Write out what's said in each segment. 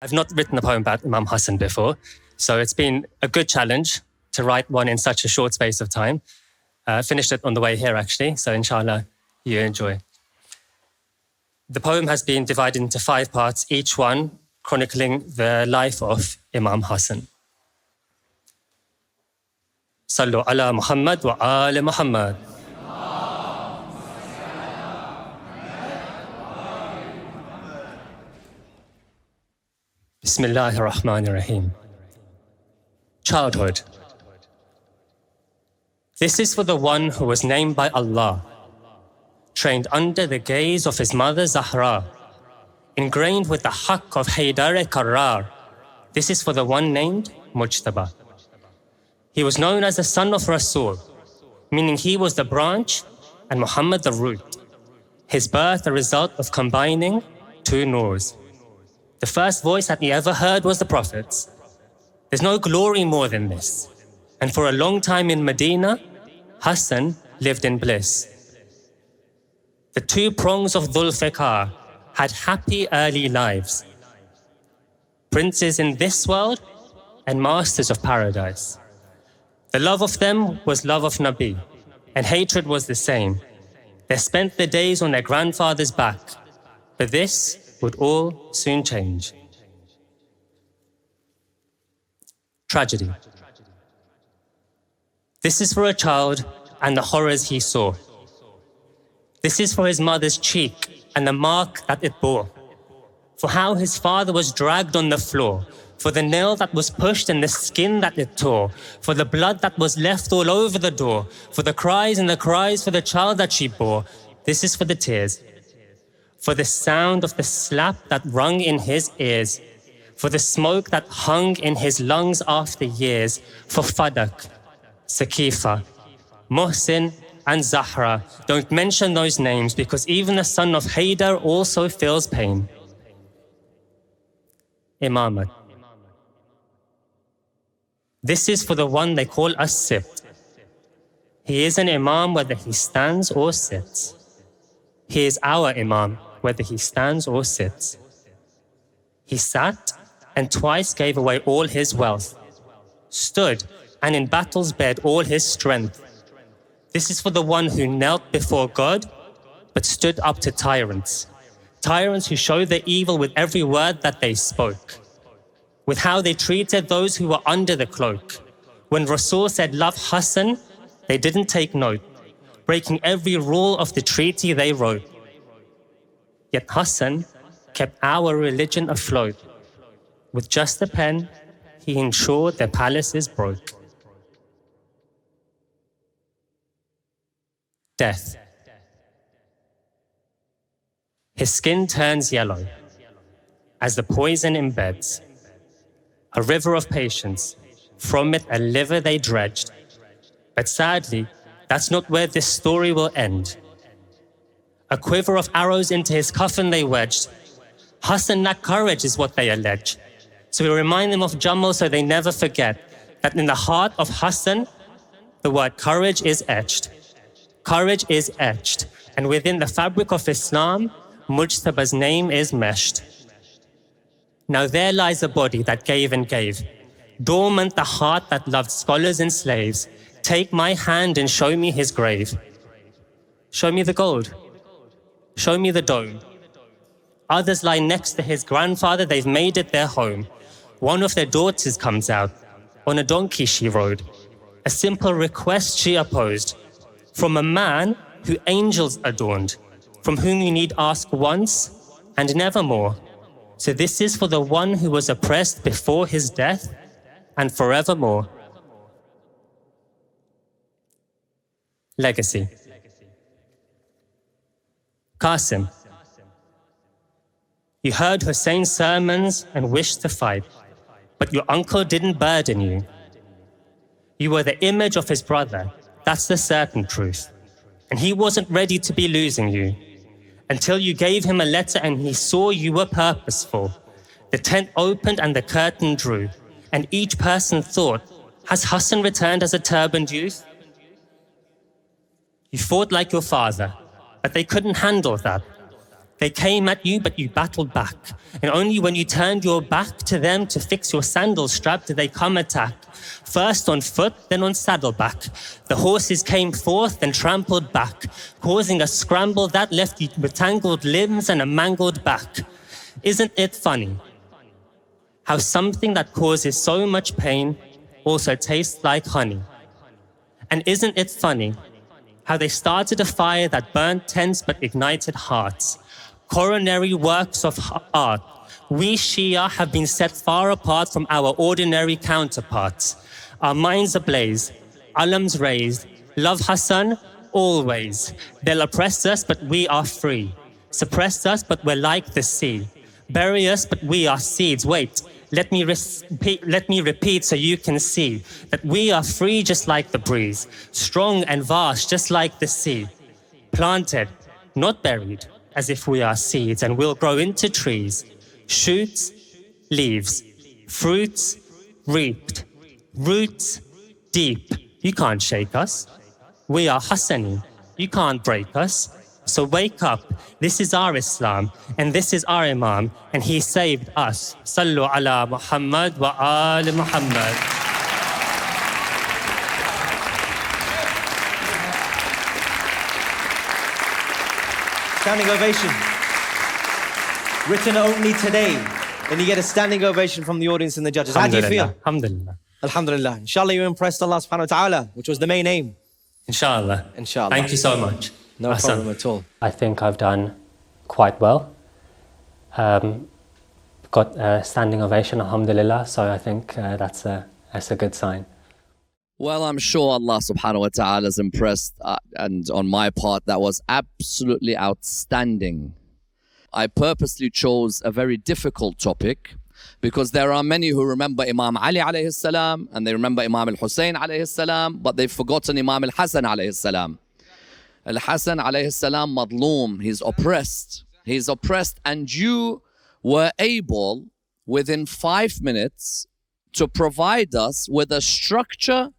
I've not written a poem about Imam Hussein before, so it's been a good challenge to write one in such a short space of time. Finished it on the way here, actually, so inshallah, you enjoy. The poem has been divided into 5 parts, each one chronicling the life of Imam Hussein. Sallu ala Muhammad wa ali Muhammad. Bismillahir Rahmanir Rahim. Childhood. This is for the one who was named by Allah, trained under the gaze of his mother Zahra, ingrained with the haqq of Haydar-e-Karrar. This is for the one named Mujtaba. He was known as the son of Rasul, meaning he was the branch and Muhammad the root. His birth a result of combining 2 noors. The first voice that he ever heard was the Prophet's. There's no glory more than this. And for a long time in Medina, Hassan lived in bliss. The 2 prongs of Dhul Fiqar had happy early lives. Princes in this world and masters of paradise. The love of them was love of Nabi, and hatred was the same. They spent their days on their grandfather's back, but this would all soon change. Tragedy. This is for a child and the horrors he saw. This is for his mother's cheek and the mark that it bore. For how his father was dragged on the floor, for the nail that was pushed and the skin that it tore, for the blood that was left all over the door, for the cries and the cries for the child that she bore. This is for the tears. For the sound of the slap that rung in his ears, for the smoke that hung in his lungs after years, for Fadak, Sakifa, Muhsin, and Zahra. Don't mention those names because even the son of Haydar also feels pain. Imamat. This is for the one they call a Sibt. He is an Imam whether he stands or sits. He is our Imam, whether he stands or sits. He sat and twice gave away all his wealth, stood and in battle's bed all his strength. This is for the one who knelt before God, but stood up to tyrants. Tyrants who showed the evil with every word that they spoke, with how they treated those who were under the cloak. When Rasul said, love Hassan, they didn't take note, breaking every rule of the treaty they wrote. Yet Hassan kept our religion afloat. With just a pen, he ensured their palaces broke. Death. His skin turns yellow as the poison embeds. A river of patience, from it a liver they dredged. But sadly, that's not where this story will end. A quiver of arrows into his coffin they wedged. Hassan lacked courage is what they allege. So we remind them of Jamal so they never forget that in the heart of Hassan, the word courage is etched. Courage is etched, and within the fabric of Islam, Mujtaba's name is meshed. Now there lies a body that gave and gave, dormant the heart that loved scholars and slaves. Take my hand and show me his grave. Show me the gold. Show me the dome. Others lie next to his grandfather, they've made it their home. One of their daughters comes out, on a donkey she rode. A simple request she opposed, from a man who angels adorned, from whom you need ask once and nevermore. So this is for the one who was oppressed before his death and forevermore. Legacy. Qasim. You heard Hussein's sermons and wished to fight, but your uncle didn't burden you. You were the image of his brother, that's the certain truth. And he wasn't ready to be losing you, until you gave him a letter and he saw you were purposeful. The tent opened and the curtain drew, and each person thought, has Hassan returned as a turbaned youth? You fought like your father, but they couldn't handle that. They came at you, but you battled back. And only when you turned your back to them to fix your sandal strap did they come attack. First on foot, then on saddleback. The horses came forth and trampled back, causing a scramble that left you with tangled limbs and a mangled back. Isn't it funny how something that causes so much pain also tastes like honey? And isn't it funny how they started a fire that burnt tents but ignited hearts? Coronary works of art. We Shia have been set far apart from our ordinary counterparts. Our minds ablaze, alams raised, love Hassan always. They'll oppress us, but we are free. Suppress us, but we're like the sea. Bury us, but we are seeds. Wait, let me repeat so you can see that we are free just like the breeze, strong and vast just like the sea. Planted, not buried, as if we are seeds, and we'll grow into trees. Shoots, leaves, fruits, reaped, roots, deep. You can't shake us. We are Hassani. You can't break us. So wake up. This is our Islam, and this is our Imam, and he saved us. Sallu ala Muhammad wa ali Muhammad. Standing ovation. Written only today. And you get a standing ovation from the audience and the judges. How do you feel? Alhamdulillah. Alhamdulillah. Inshallah you impressed Allah subhanahu wa ta'ala, which was the main aim. Inshallah. Inshallah. Thank you so much. No problem at all. I think I've done quite well. Got a standing ovation, alhamdulillah. So I think that's a good sign. Well, I'm sure Allah subhanahu wa ta'ala is impressed. And on my part, that was absolutely outstanding. I purposely chose a very difficult topic because there are many who remember Imam Ali alayhi salam and they remember Imam Hussein alayhi salam, but they've forgotten Imam Hassan alayhi salam. Hassan alayhi salam madloom, he's oppressed. He's oppressed, and you were able within 5 minutes to provide us with a structure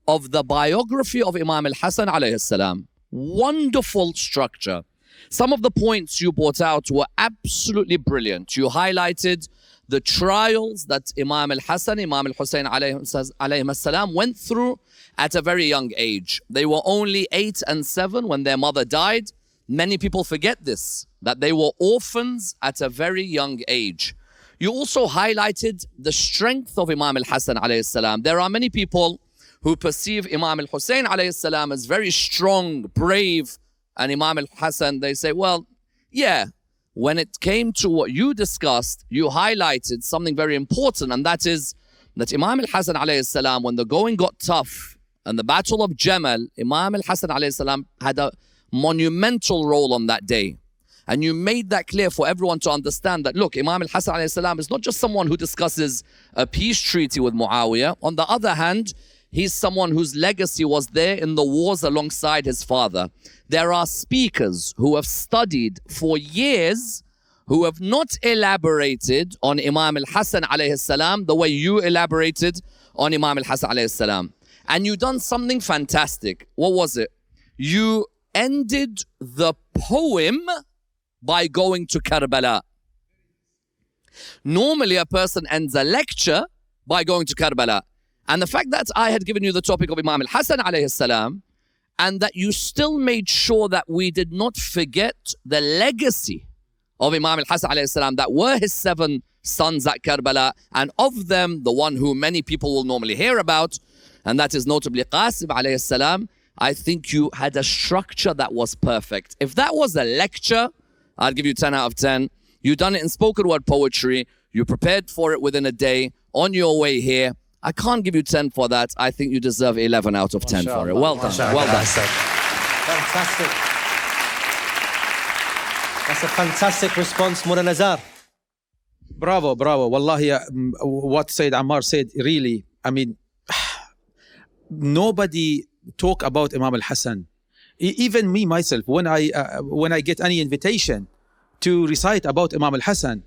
of the biography of Imam Hassan alayhi salam. Wonderful structure. Some of the points you brought out were absolutely brilliant. You highlighted the trials that Imam Hassan, Imam Hussein alayhi salam went through at a very young age. They were only 8 and 7 when their mother died. Many people forget this, that they were orphans at a very young age. You also highlighted the strength of Imam Hassan alayhi salam. There are many people who perceive Imam Hussein alayhi salam as very strong, brave, and Imam Hassan, they say, well, yeah, when it came to what you discussed, you highlighted something very important, and that is that Imam Hassan alayhi salam, when the going got tough and the Battle of Jamal, Imam Hassan alayhi salam had a monumental role on that day. And you made that clear for everyone to understand that, look, Imam Hassan alayhi salam is not just someone who discusses a peace treaty with Muawiyah. On the other hand, he's someone whose legacy was there in the wars alongside his father. There are speakers who have studied for years who have not elaborated on Imam Hassan alayhi salam the way you elaborated on Imam Hassan alayhi salam. And you done something fantastic. What was it? You ended the poem by going to Karbala. Normally a person ends a lecture by going to Karbala. And the fact that I had given you the topic of Imam Hassan alayhi salam, and that you still made sure that we did not forget the legacy of Imam Hassan alayhi salam, that were his 7 sons at Karbala, and of them, the one who many people will normally hear about, and that is notably Qasim alayhi salam. I think you had a structure that was perfect. If that was a lecture, I'd give you 10 out of 10. You done it in spoken word poetry. You prepared for it within a day on your way here. I can't give you 10 for that. I think you deserve 11 out of 10 for it. Well done. Well done. Fantastic. That's a fantastic response, Muna Nazar. Bravo, bravo. Wallahi, what Sayyid Ammar said, really, I mean, nobody talk about Imam al-Hassan. Even me, myself, when I get any invitation to recite about Imam al-Hassan,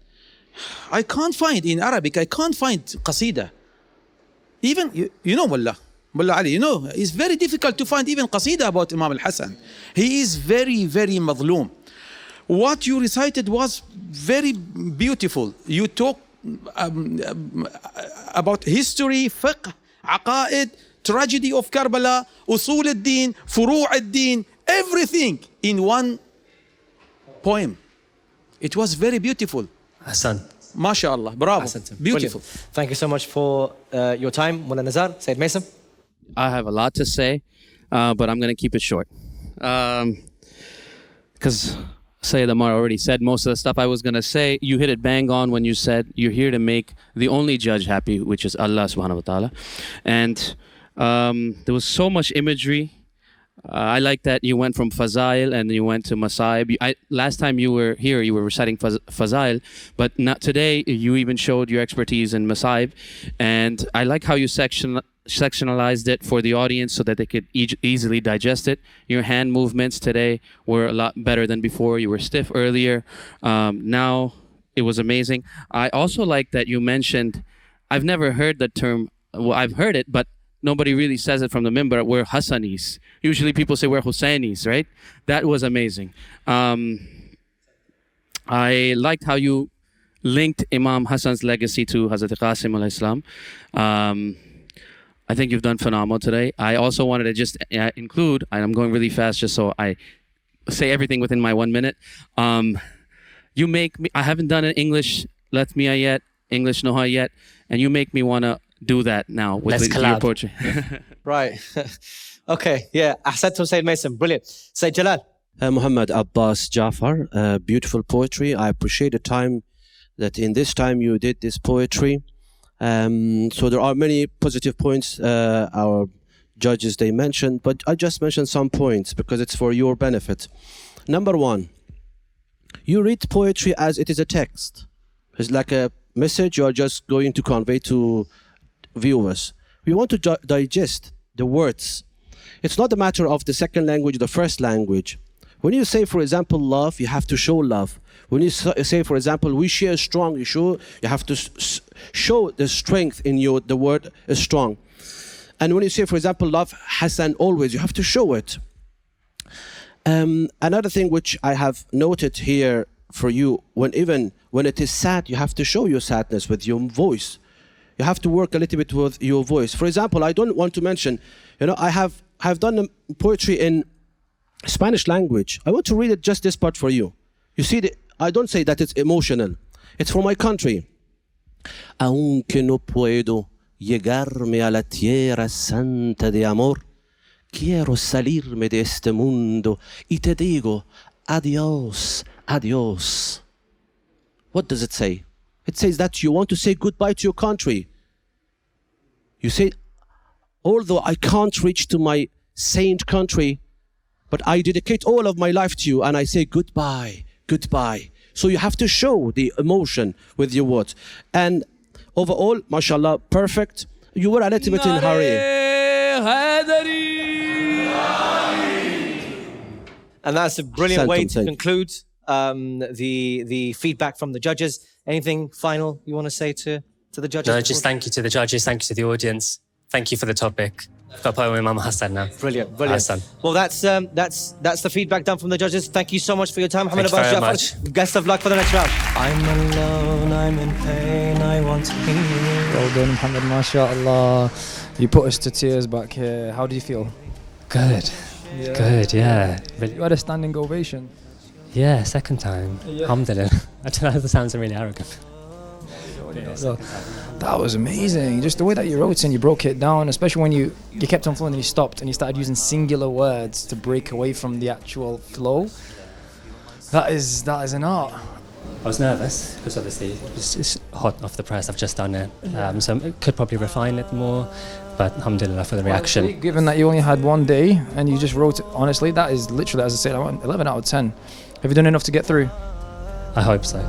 I can't find in Arabic, I can't find qasida. Even, you know, Mullah Ali, you know, it's very difficult to find even qasida about Imam al-Hassan. He is very, very madloom. What you recited was very beautiful. You talk about history, fiqh, aqaid, tragedy of Karbala, usul al-din, furu' al-din, everything in one poem. It was very beautiful. Hassan. MashaAllah, bravo, beautiful. Brilliant. Thank you so much for your time, Mullah Nazar. Sayyid Mason. I have a lot to say, but I'm going to keep it short. Because Sayyid Ammar already said most of the stuff I was going to say. You hit it bang on when you said you're here to make the only judge happy, which is Allah subhanahu wa ta'ala. And there was so much imagery. I like that you went from Fazail and you went to Masaib. Last time you were here, you were reciting Fazail, but not today. You even showed your expertise in Masaib. And I like how you sectionalized it for the audience so that they could easily digest it. Your hand movements today were a lot better than before. You were stiff earlier. Now it was amazing. I also like that you mentioned, I've never heard the term, well, I've heard it, but nobody really says it from the minbar. We're Hassanis. Usually people say we're Hussainis, right? That was amazing. I liked how you linked Imam Hassan's legacy to Hazrat Qasim alayhi salam. I think you've done phenomenal today. I also wanted to just include, and I'm going really fast just so I say everything within my 1 minute. You make me, I haven't done an English Latmiya yet, English Noha yet, and you make me want to do that now with your poetry. Right. Okay, yeah. Ahsantum, Sayyid Mason. Brilliant. Sayyid Jalal. Mohammad, Abbas, Jaffer, beautiful poetry. I appreciate the time that in this time you did this poetry. So there are many positive points our judges they mentioned, but I just mentioned some points because it's for your benefit. Number one, you read poetry as it is a text. It's like a message you are just going to convey to viewers. We want to digest the words. It's not a matter of the second language, the first language. When you say, for example, love, you have to show love. When you say, for example, we share strong, you have to show the strength in you, the word is strong. And when you say, for example, love Hassan always, you have to show it. Another thing which I have noted here for you, even when it is sad, you have to show your sadness with your voice. You have to work a little bit with your voice. For example, I don't want to mention, I have done poetry in Spanish language. I want to read it, just this part for you. You see, I don't say that it's emotional. It's for my country. Aunque no puedo llegarme a la tierra santa de amor, quiero salirme de este mundo y te digo, adiós, adiós. What does it say? It says that you want to say goodbye to your country. You say, although I can't reach to my saint country, but I dedicate all of my life to you and I say goodbye, goodbye. So you have to show the emotion with your words. And overall, mashallah, perfect. You were a little bit in a hurry. And that's a brilliant way to conclude the feedback from the judges. Anything final you want to say to the judges? No, just thank you to the judges, thank you to the audience, thank you for the topic. I've got poem Imam Hassan now. Brilliant, brilliant. Hassan. Well, that's the feedback done from the judges. Thank you so much for your time, Mohammad Thank you Abbas very Jaffer. Best of luck for the next round. I'm alone, I'm in pain, I want to heal. Well done, Mohammad, mashallah. You put us to tears back here. How do you feel? Good, good, yeah. You had a standing ovation. Yeah, second time. Yeah. Alhamdulillah. I don't know if that sounds really arrogant. So, that was amazing. Just the way that you wrote and you broke it down, especially when you kept on flowing and you stopped and you started using singular words to break away from the actual flow. That is an art. I was nervous because obviously it's hot off the press. I've just done it, so I could probably refine it more. But alhamdulillah for the reaction. Given that you only had one day and you just wrote it, honestly, that is literally, as I said, I want 11 out of 10. Have you done enough to get through? I hope so.